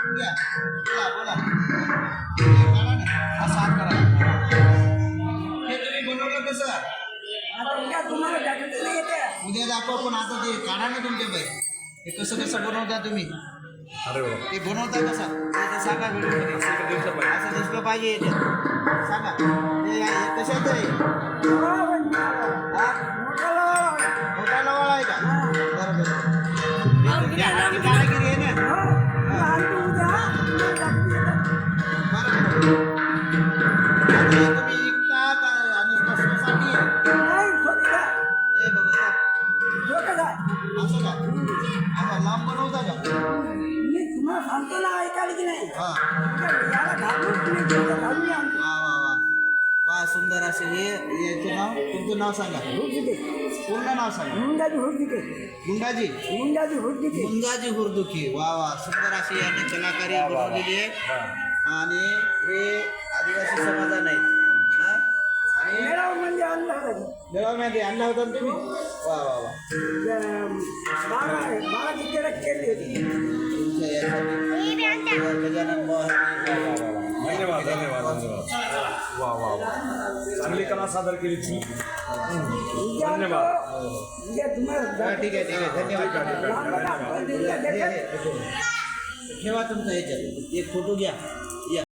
घ्या बोला बोला काढा ना असं हात करा हे तुम्ही बनवलं कसं उद्या दाखवा पण आता ते काढा ना तुमच्या बाई हे कसं कसं बनवता तुम्ही अरे वा ते बनवता कसं ते सांगा व्हिडिओमध्ये असं दिसलं पाहिजे याच्यात सांगा हे कशाचं आहे मोठा लवाळा आहे का बरं बरं कारागिरी आहे ना बरं तुम्ही विकता आणि कसल्यासाठी हे बघा असं का आता लांब बनवता का सांगतो ना ऐकायला की नाही हा घालून वा वा वा वा सुंदर असे हे याचे नाव तुमचं नाव सांगा पूर्ण नाव सांगा गुंडाजी गुंजाजी हुरदुखी वा वा सुंदर अशी याने कलाकारी बनवलेली आहे आणि हे आदिवासी समाधान आहेत हा? आणि मेळाव्यामध्ये आणला होता ना तुम्ही वा वा वा तुमच्या यासाठी गजानन मोहन धन्यवाद धन्यवाद धन्यवाद वा वा वा चांगली कला सादर केली तुम्ही धन्यवाद हा, ठीक आहे धन्यवाद ठेवा तुमचं ह्याच्यात एक फोटो घ्या